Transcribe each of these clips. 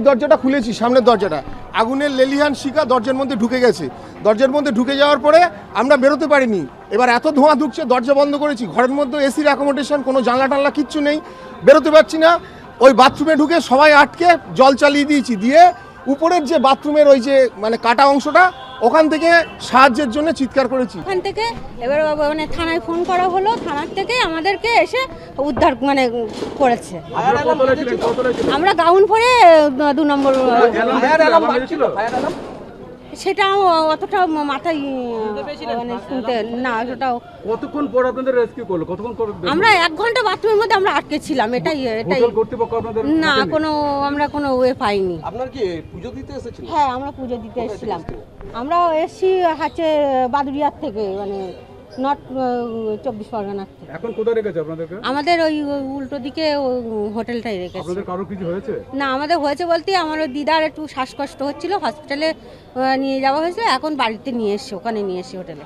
দরজাটা খুলেছি, সামনের দরজাটা, আগুনের লেলিহান শিখা দরজার মধ্যে ঢুকে গেছে। দরজার মধ্যে ঢুকে যাওয়ার পরে আমরা বেরোতে পারিনি। এবার এত ধোঁয়া ঢুকছে, দরজা বন্ধ করেছি, ঘরের মধ্যে এসির অ্যাকোমোডেশন, কোনো জানলা টানলা কিচ্ছু নেই, বেরোতে পারছি না। ওই বাথরুমে ঢুকে সবাই আটকে জল চালিয়ে দিয়েছি, দিয়ে উপরের যে বাথরুমের ওই যে মানে কাটা অংশটা, ওখান থেকে সাহায্যের জন্য চিৎকার করেছি। ওখান থেকে এবার মানে থানায় ফোন করা হলো, থানার থেকে আমাদেরকে এসে উদ্ধার মানে করেছে। আমরা গ্রাউন্ড ফ্লোরে 2 নম্বর। সেটা অতটা মাথায় মানে শুনতে না, ওটাও কতক্ষণ পর আপনাদের রেস্কিউ করলো? কতক্ষণ পর? আমরা 1 ঘন্টা বাথরুমের মধ্যে আমরা আটকে ছিলাম। এটাই হোটেল কর্তৃপক্ষ আপনাদের না, আমরা কোনো ওয়ে পাইনি। আপনার কি পুজো দিতে এসেছিলেন? হ্যাঁ, আমরা পুজো দিতে এসেছিলাম। আমরা এসছি হচ্ছে বাদুড়িয়ার থেকে, মানে নর্থ 24 পরগনার থেকে। এখন কোথায় রেখেছে আপনাদেরকে? আমাদের ওই উল্টো দিকে হোটেলটাই রেখেছে। আপনাদের কারো কিছু হয়েছে? না, আমাদের হয়েছে বলতে আমার ওই দিদার একটু শ্বাসকষ্ট হচ্ছিল, হসপিটালে নিয়ে যাওয়া হয়েছিল, এখন বাড়িতে নিয়ে এসছি, ওখানে নিয়ে এসছি হোটেলে।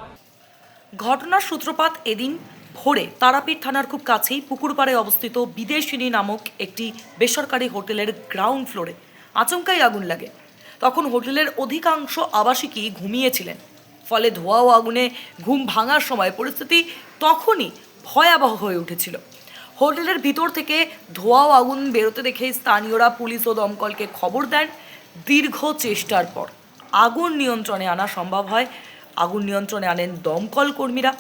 ঘটনার সূত্রপাত এদিন ভোরে তারাপীঠ থানার খুব কাছেই পুকুরপাড়ে অবস্থিত বিদেশিনী নামক একটি বেসরকারি হোটেলের গ্রাউন্ড ফ্লোরে আচমকাই আগুন লাগে। তখন হোটেলের অধিকাংশ আবাসিকই ঘুমিয়েছিলেন, ফলে ধোঁয়া ও আগুনে ঘুম ভাঙার সময় পরিস্থিতি তখনই ভয়াবহ হয়ে উঠেছিল। হোটেলের ভিতর থেকে ধোঁয়া ও আগুন বেরোতে দেখে স্থানীয়রা পুলিশ ও দমকলকে খবর দেন। দীর্ঘ চেষ্টার পর আগুন নিয়ন্ত্রণে আনা সম্ভব হয়। আগুন নিয়ন্ত্রণে আনেন দমকল কর্মীরা।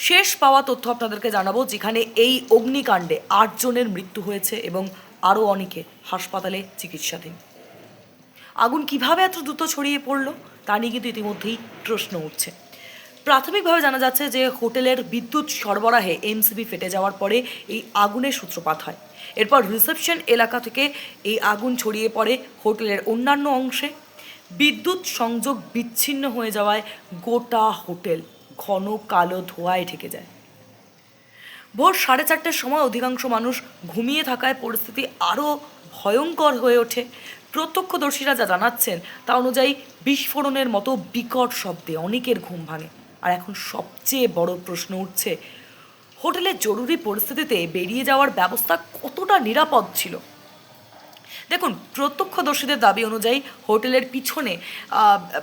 শেষ পাওয়া তথ্য আপনাদেরকে জানাবো, যেখানে এই অগ্নিকাণ্ডে 8 জনের মৃত্যু হয়েছে এবং আরও অনেকে হাসপাতালে চিকিৎসাধীন। আগুন কিভাবে এত দ্রুত ছড়িয়ে পড়লো তা নিয়ে কিন্তু ইতিমধ্যেই প্রশ্ন উঠছে। প্রাথমিকভাবে জানা যাচ্ছে যে হোটেলের বিদ্যুৎ সরবরাহে এমসিবি ফেটে যাওয়ার পরে এই আগুনের সূত্রপাত হয়। এরপর রিসেপশন এলাকা থেকে এই আগুন ছড়িয়ে পড়ে হোটেলের অন্যান্য অংশে। বিদ্যুৎ সংযোগ বিচ্ছিন্ন হয়ে যাওয়ায় গোটা হোটেল ঘন কালো ধোঁয়ায় ঢেকে যায়। ভোর 4:30টার সময় অধিকাংশ মানুষ ঘুমিয়ে থাকায় পরিস্থিতি আরও ভয়ঙ্কর হয়ে ওঠে। প্রত্যক্ষদর্শীরা যা জানাচ্ছেন তা অনুযায়ী বিস্ফোরণের মতো বিকট শব্দে অনেকের ঘুম ভাঙে। আর এখন সবচেয়ে বড় প্রশ্ন উঠছে, হোটেলের জরুরি পরিস্থিতিতে বেরিয়ে যাওয়ার ব্যবস্থা কতটা নিরাপদ ছিল। দেখুন, প্রত্যক্ষদর্শীদের দাবি অনুযায়ী হোটেলের পিছনে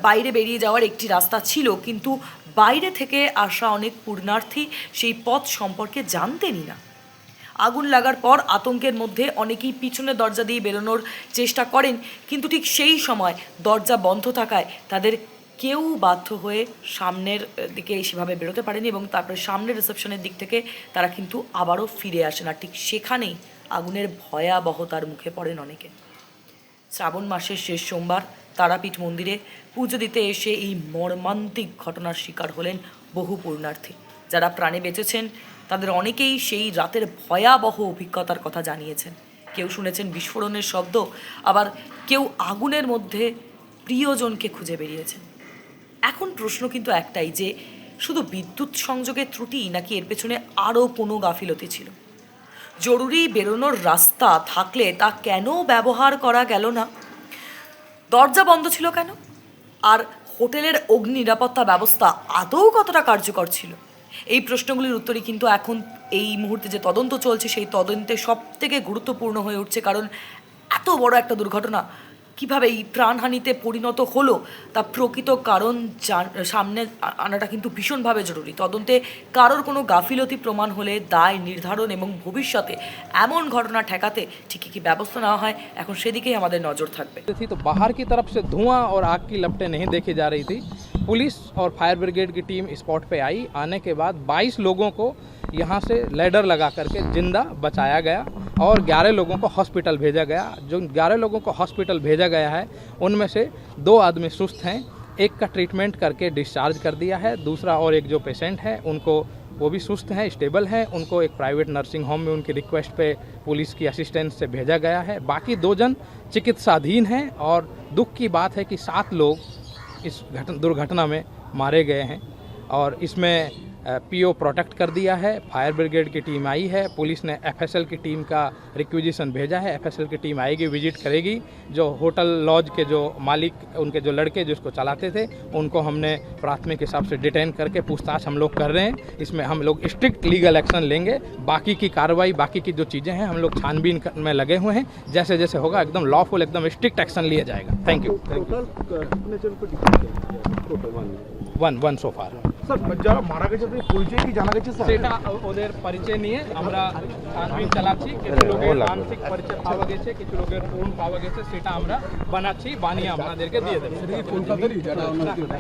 বাইরে বেরিয়ে যাওয়ার একটি রাস্তা ছিল, কিন্তু বাইরে থেকে আসা অনেক পূর্ণার্থী সেই পথ সম্পর্কে জানতেনই না। আগুন লাগার পর আতঙ্কের মধ্যে অনেকেই পিছনের দরজা দিয়ে বেরোনোর চেষ্টা করেন, কিন্তু ঠিক সেই সময় দরজা বন্ধ থাকায় তাদের কেউ বাধ্য হয়ে সামনের দিকে সেভাবে বেরোতে পারেনি এবং তারপরে সামনের রিসেপশনের দিক থেকে তারা কিন্তু আবারও ফিরে আসেন। আর ঠিক সেখানেই আগুনের ভয়াবহতার মুখে পড়েন অনেকে। শ্রাবণ মাসের শেষ সোমবার তারাপীঠ মন্দিরে পুজো দিতে এসে এই মর্মান্তিক ঘটনার শিকার হলেন বহু পুণ্যার্থী। যারা প্রাণে বেঁচেছেন তাদের অনেকেই সেই রাতের ভয়াবহ অভিজ্ঞতার কথা জানিয়েছেন। কেউ শুনেছেন বিস্ফোরণের শব্দ, আবার কেউ আগুনের মধ্যে প্রিয়জনকে খুঁজে বেরিয়েছেন। এখন প্রশ্ন কিন্তু একটাই, যে শুধু বিদ্যুৎ সংযোগের ত্রুটি নাকি এর পেছনে আরও কোনো গাফিলতি ছিল? জরুরি বেরোনোর রাস্তা থাকলে তা কেন ব্যবহার করা গেল না? দরজা বন্ধ ছিল কেন? আর হোটেলের অগ্নি নিরাপত্তা ব্যবস্থা আদৌ কতটা কার্যকর ছিল? এই প্রশ্নগুলির উত্তরই কিন্তু এখন এই মুহূর্তে যে তদন্ত চলছে সেই তদন্তে সব থেকে গুরুত্বপূর্ণ হয়ে উঠছে। কারণ এত বড় একটা দুর্ঘটনা কীভাবে এই প্রাণহানিতে পরিণত হলো তা প্রকৃত কারণ সামনে আনাটা কিন্তু ভীষণভাবে জরুরি। তদন্তে কারোর কোনো গাফিলতি প্রমাণ হলে দায় নির্ধারণ এবং ভবিষ্যতে এমন ঘটনা ঠেকাতে ঠিকই কি ব্যবস্থা নেওয়া হয়, এখন সেদিকেই আমাদের নজর থাকবে। तो बाहर की तरफ से धुआं और आग की लपटें नहीं देखी जा रही थी। पुलिस और फायर ब्रिगेड की टीम स्पॉट पे आई। आने के बाद 22 लोगों को यहाँ से लेडर लगा करके जिंदा बचाया गया और 11 लोगों को हॉस्पिटल भेजा गया। जो 11 लोगों को हॉस्पिटल भेजा गया है उनमें से 2 आदमी सुस्त हैं, एक का ट्रीटमेंट करके डिस्चार्ज कर दिया है। दूसरा और एक जो पेशेंट है उनको वो भी सुस्त हैं, स्टेबल हैं, उनको एक प्राइवेट नर्सिंग होम में उनकी रिक्वेस्ट पे पुलिस की असिस्टेंस से भेजा गया है। बाकी 2 जन चिकित्साधीन हैं और दुख की बात है कि 7 लोग इस दुर्घटना में मारे गए हैं और इसमें पीओ प्रोटेक्ट कर दिया है। फायर ब्रिगेड की टीम आई है, पुलिस ने एफएसएल की टीम का रिक्विजिशन भेजा है। एफएसएल की टीम आएगी, विजिट करेगी। जो होटल लॉज के जो मालिक, उनके जो लड़के जिसको चलाते थे, उनको हमने प्राथमिक हिसाब से डिटेन करके पूछताछ हम लोग कर रहे हैं। इसमें हम लोग स्ट्रिक्ट लीगल एक्शन लेंगे। बाकी की कार्रवाई, बाकी की जो चीज़ें हैं, हम लोग छानबीन में लगे हुए हैं। जैसे जैसे होगा एकदम लॉफुल, एकदम स्ट्रिक्ट एक्शन लिया जाएगा। Thank you. One so far sir যারা মারা গেছে তাদের পরিচয় কি জানা গেছে স্যার? সেটা ওদের পরিচয় নিয়ে আমরা ছানবিন চালাচ্ছি। কিছু লোকের আংশিক পরিচয় পাওয়া গেছে, কিছু লোকের ফোন পাওয়া গেছে, সেটা আমরা বানাচ্ছি, বানিয়ে আপনাদেরকে দিয়ে দেবো।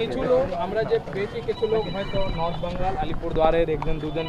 কিছু লোক আমরা যে পেয়েছি, কিছু লোক হয়তো নর্থ বেঙ্গল, আলিপুরদুয়ারের একজন দুজন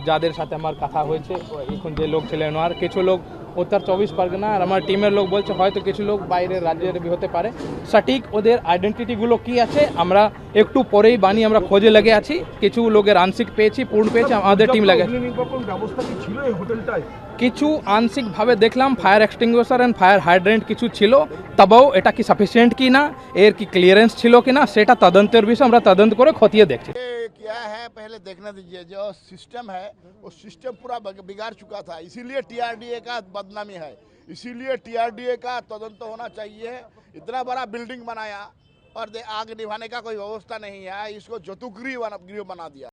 যাদের সাথে আমার কথা হয়েছে, এখন যে লোক ছিলেন আর কিছু লোক উত্তর 24 পরগনা, আর আমার টিমের লোক বলছে হয়তো কিছু লোক বাইরের রাজ্যের হতে পারে। সঠিক ওদের আইডেন্টিটিগুলো কি আছে আমরা একটু পরেই বানিয়ে আমরা খোঁজে লেগে আছি। কিছু লোকের আংশিক পেয়েছি, পূর্ণ পেয়েছি, আমাদের টিম লাগে। অগ্নিনির্বাপন ব্যবস্থা কি ছিল এই হোটেলটায়? কিছু আংশিকভাবে দেখলাম fire extinguisher and fire hydrant কিছু ছিল, তবেও এটা কি সাফিসিয়েন্ট কি না, এর কি ক্লিয়ারেন্স ছিল কি না, সেটা তদন্তের বিষয়, আমরা তদন্ত করে খতিয়ে দেখছি। क्या है पहले देखने दीजिए। जो सिस्टम है वो सिस्टम पूरा बिगाड़ चुका था, इसीलिए टीआरडीए का बदनामी है। इसीलिए टीआरडीए का तदंत होना चाहिए। इतना बड़ा बिल्डिंग बनाया और आग निभाने का कोई व्यवस्था नहीं है, इसको जतुगृह बना दिया।